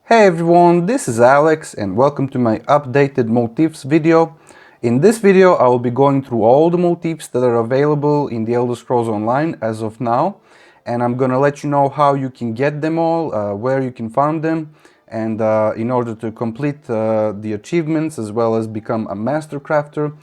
Hey everyone, this is Alex and welcome to my updated motifs video. In this video I will be going through all the motifs that are available in the Elder Scrolls Online as of now, and I'm gonna let you know how you can get them all, where you can farm them, and in order to complete the achievements as well as become a master crafter.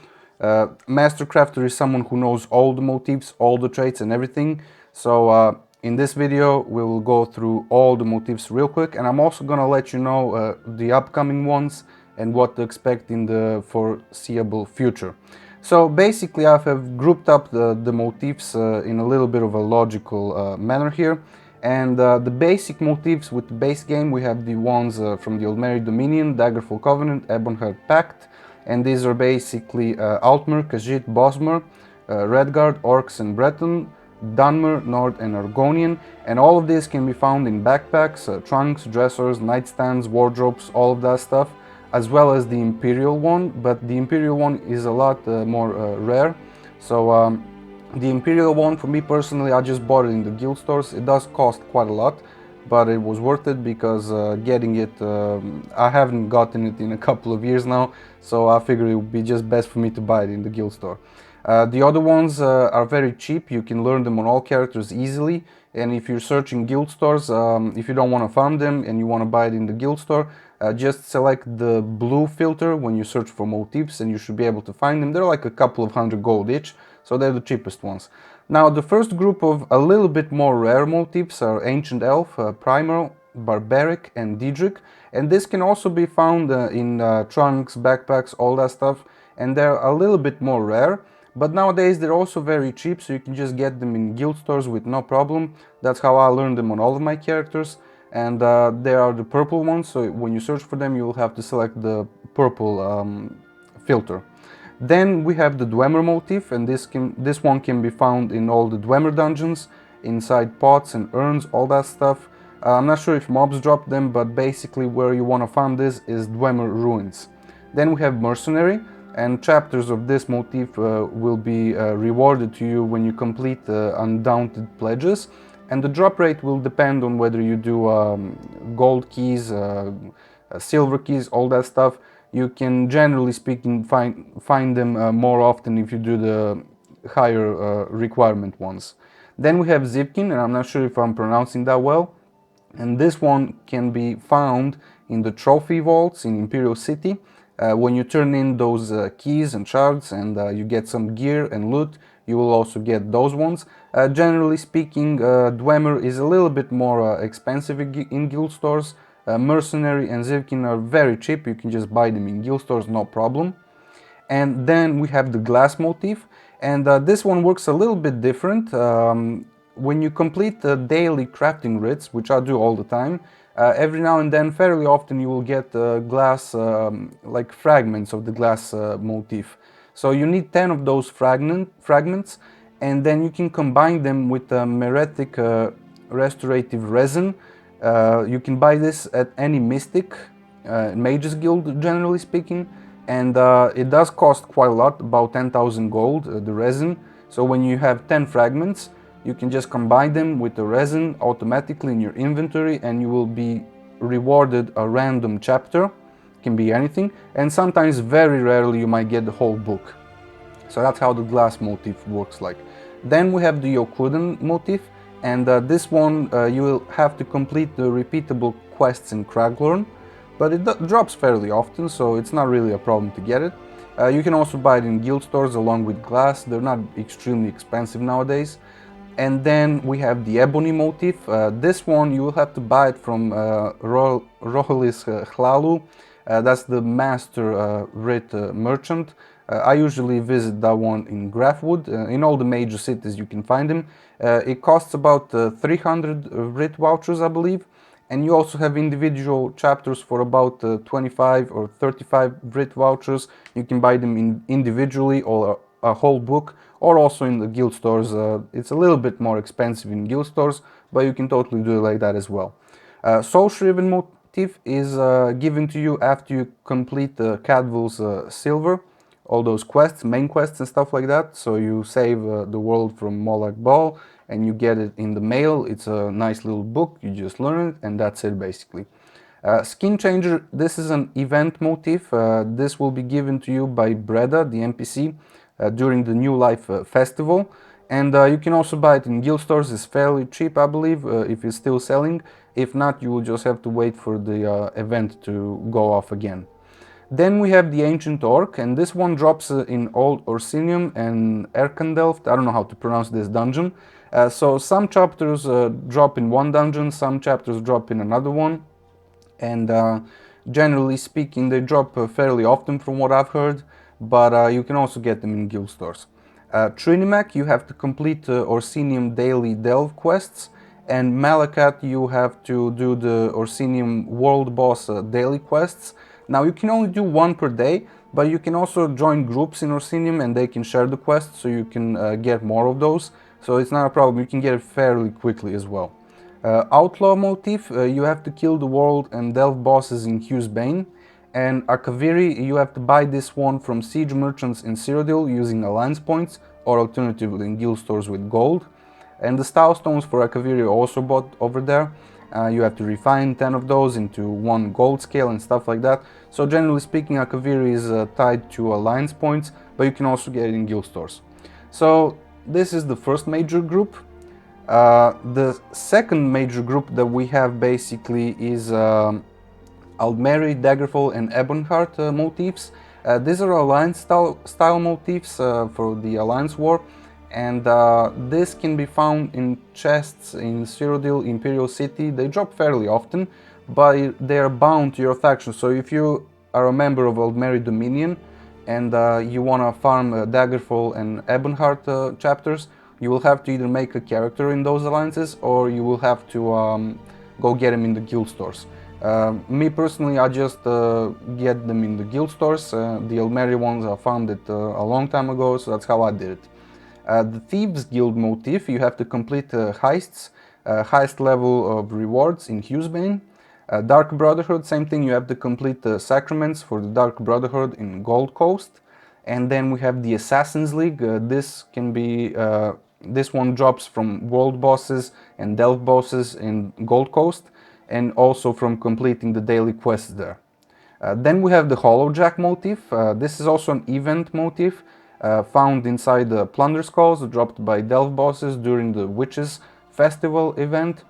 Master crafter is someone who knows all the motifs, all the traits and everything. So in this video we will go through all the motifs real quick, and I'm also gonna let you know the upcoming ones and what to expect in the foreseeable future. So basically I have grouped up the motifs in a little bit of a logical manner here. And the basic motifs with the base game, we have the ones from the Aldmeri Dominion, Daggerfall Covenant, Ebonheart Pact, and these are basically Altmer, Khajiit, Bosmer, Redguard, Orcs and Breton, Dunmer, Nord and Argonian, and all of these can be found in backpacks, trunks, dressers, nightstands, wardrobes, all of that stuff, as well as the Imperial one, but the Imperial one is a lot more rare. So the Imperial one, for me personally, I just bought it in the guild stores. It does cost quite a lot, but it was worth it because getting it, I haven't gotten it in a couple of years now, so I figured it would be just best for me to buy it in the guild store. The other ones are very cheap. You can learn them on all characters easily, and if you're searching guild stores, if you don't want to farm them and you want to buy it in the guild store, just select the blue filter when you search for motifs and you should be able to find them. They're like a couple of hundred gold each, so they're the cheapest ones. Now the first group of a little bit more rare motifs are Ancient Elf, Primal, Barbaric and Diedrich, and this can also be found in trunks, backpacks, all that stuff, and they're a little bit more rare. But nowadays they're also very cheap, so you can just get them in guild stores with no problem. That's how I learned them on all of my characters. And they are the purple ones, so when you search for them you will have to select the purple filter. Then we have the Dwemer Motif, and this one can be found in all the Dwemer dungeons, inside pots and urns, all that stuff. I'm not sure if mobs drop them, but basically where you want to farm this is Dwemer Ruins. Then we have Mercenary, and chapters of this motif will be rewarded to you when you complete Undaunted Pledges, and the drop rate will depend on whether you do gold keys, silver keys, all that stuff. You can, generally speaking, find them more often if you do the higher requirement ones. Then we have Zipkin, and I'm not sure if I'm pronouncing that well, and this one can be found in the trophy vaults in Imperial City. When you turn in those keys and shards and you get some gear and loot, you will also get those ones. Generally speaking, Dwemer is a little bit more expensive in guild stores. Mercenary and Zivkin are very cheap, you can just buy them in guild stores, no problem. And then we have the Glass Motif, and this one works a little bit different. When you complete the daily crafting writs, which I do all the time, every now and then, fairly often, you will get glass, like fragments of the glass motif. So you need 10 of those fragments, and then you can combine them with a meretic restorative resin. You can buy this at any mystic, mages guild, generally speaking, and it does cost quite a lot, about 10,000 gold, the resin. So when you have 10 fragments, you can just combine them with the resin automatically in your inventory, and you will be rewarded a random chapter. Can be anything, and sometimes, very rarely, you might get the whole book. So that's how the glass motif works like. Then we have the Accordant Motif, and this one you will have to complete the repeatable quests in Craglorn, but it drops fairly often, so it's not really a problem to get it. You can also buy it in guild stores along with glass. They're not extremely expensive nowadays. And then we have the Ebony Motif. This one you will have to buy it from Rohelis Hlalu. That's the master writ merchant. I usually visit that one in Grafwood. In all the major cities you can find him. It costs about 300 writ vouchers, I believe. And you also have individual chapters for about 25 or 35 writ vouchers. You can buy them individually or a whole book, or also in the guild stores. It's a little bit more expensive in guild stores, but you can totally do it like that as well. Soul Shriven Motif is given to you after you complete Cadwell's Silver, all those quests, main quests and stuff like that. So you save the world from Molag Bal and you get it in the mail. It's a nice little book, you just learn it and that's it basically. Skin Changer, this is an event motif. This will be given to you by Breda, the NPC, during the New Life festival. And you can also buy it in guild stores. It's fairly cheap, I believe, if it's still selling. If not, you will just have to wait for the event to go off again. Then we have the Ancient Orc, and this one drops in Old Orsinium and Erkendelft. I don't know how to pronounce this dungeon. So some chapters drop in one dungeon, some chapters drop in another one. And generally speaking, they drop fairly often from what I've heard, but you can also get them in guild stores. Trinimac, you have to complete Orsinium daily delve quests, and Malakat, you have to do the Orsinium world boss daily quests. Now you can only do one per day, but you can also join groups in Orsinium and they can share the quests, so you can get more of those. So it's not a problem, you can get it fairly quickly as well. Outlaw Motif, you have to kill the world and delve bosses in Hugh's Bane. And Akaviri, you have to buy this one from siege merchants in Cyrodiil using alliance points, or alternatively in guild stores with gold. And the style stones for Akaviri are also bought over there. You have to refine 10 of those into 1 gold scale and stuff like that. So generally speaking, Akaviri is tied to alliance points, but you can also get it in guild stores. So this is the first major group. The second major group that we have basically is Aldmeri, Daggerfall and Ebonheart motifs. These are alliance style motifs for the alliance war, and this can be found in chests in Cyrodiil, Imperial City. They drop fairly often, but they are bound to your faction. So if you are a member of Aldmeri Dominion and you want to farm Daggerfall and Ebonheart chapters, you will have to either make a character in those alliances, or you will have to go get them in the guild stores. Me personally, I just get them in the guild stores. The Aldmeri ones I found it a long time ago, so that's how I did it. The Thieves Guild motif, you have to complete heists, highest level of rewards in Hugh's Bane. Dark Brotherhood, same thing, you have to complete the sacraments for the Dark Brotherhood in Gold Coast. And then we have the Assassin's League. This one drops from world bosses and delve bosses in Gold Coast, and also from completing the daily quests there. Then we have the Hollowjack motif. This is also an event motif found inside the Plunder Skulls, dropped by delve bosses during the Witches Festival event.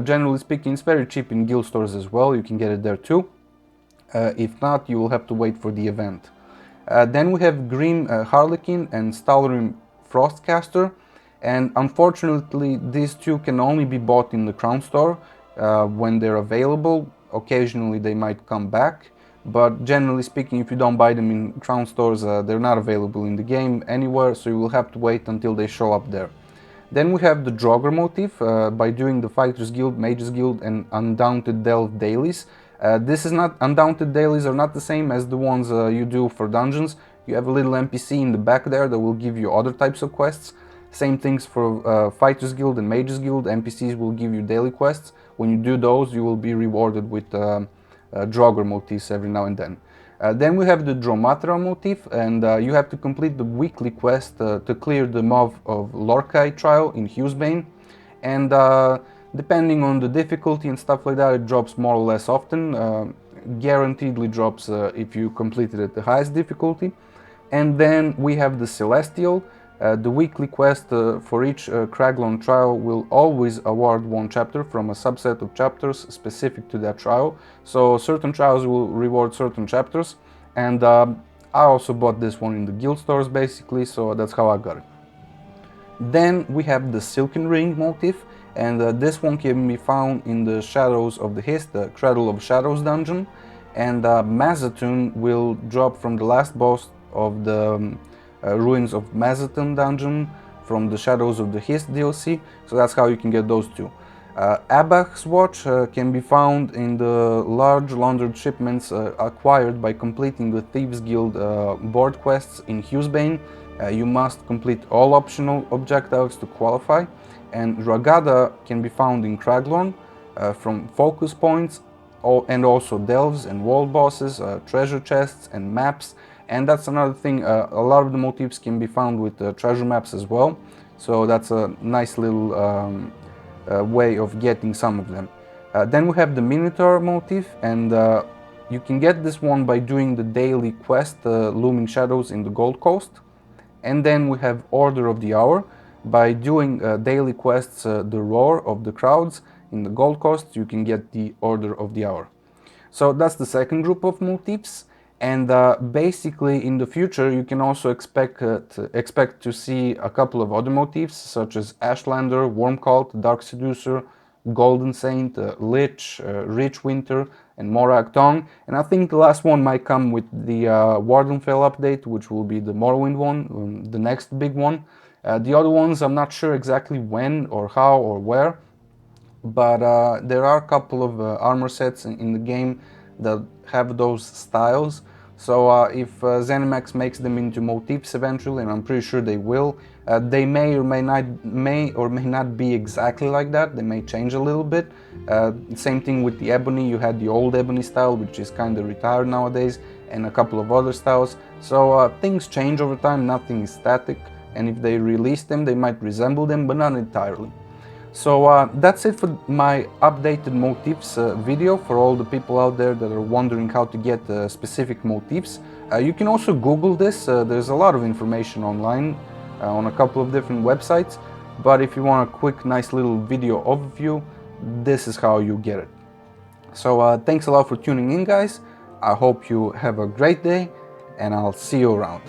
Generally speaking, it's very cheap in guild stores as well, you can get it there too. If not, you will have to wait for the event. Then we have Grim Harlequin and Stalrim Frostcaster, and unfortunately these two can only be bought in the Crown Store when they're available. Occasionally they might come back, but generally speaking, if you don't buy them in Crown Stores, they're not available in the game anywhere, so you will have to wait until they show up there. Then we have the Draugur motif by doing the Fighters Guild, Mages Guild and Undaunted Delve dailies. Undaunted dailies are not the same as the ones you do for dungeons. You have a little NPC in the back there that will give you other types of quests. Same things for Fighters Guild and Mages Guild. NPCs will give you daily quests. When you do those, you will be rewarded with Draugur motifs every now and then. Then we have the Dromatra motif, and you have to complete the weekly quest to clear the mob of Lorkai trial in Hugh's Bane. And depending on the difficulty and stuff like that, it drops more or less often. Guaranteedly drops if you complete it at the highest difficulty. And then we have the Celestial. The weekly quest for each Craglon trial will always award one chapter from a subset of chapters specific to that trial. So certain trials will reward certain chapters, and I also bought this one in the guild stores basically, so that's how I got it. Then we have the Silken Ring motif, and this one can be found in the Shadows of the Hist, the Cradle of Shadows dungeon, and Mazatun will drop from the last boss of the Ruins of Mazatun dungeon from the Shadows of the Hist DLC, so that's how you can get those two. Abach's Watch can be found in the large laundered shipments acquired by completing the Thieves Guild board quests in Hugh's Bane. You must complete all optional objectives to qualify, and Ragada can be found in Craglorn from focus points and also delves and world bosses, treasure chests and maps. And that's another thing, a lot of the motifs can be found with treasure maps as well, so that's a nice little way of getting some of them. Then we have the Minotaur motif, and you can get this one by doing the daily quest, Looming Shadows in the Gold Coast. And then we have Order of the Hour. By doing daily quests, the Roar of the Crowds in the Gold Coast, you can get the Order of the Hour. So that's the second group of motifs, and basically in the future you can also expect to see a couple of other motifs such as Ashlander, Worm Cult, Dark Seducer, Golden Saint, Lich, Rich Winter, and Morag Tongue. And I think the last one might come with the Wardenfell update, which will be the Morrowind one, the next big one. The other ones I'm not sure exactly when or how or where, but there are a couple of armor sets in the game that have those styles. So if ZeniMax makes them into motifs eventually, and I'm pretty sure they will, they may or may not be exactly like that. They may change a little bit. Same thing with the Ebony. You had the old Ebony style, which is kind of retired nowadays, and a couple of other styles. So things change over time. Nothing is static, and if they release them, they might resemble them, but not entirely. So that's it for my updated motifs video for all the people out there that are wondering how to get specific motifs. You can also Google this. There's a lot of information online on a couple of different websites, but if you want a quick, nice little video overview, this is how you get it. So thanks a lot for tuning in, guys. I hope you have a great day, and I'll see you around.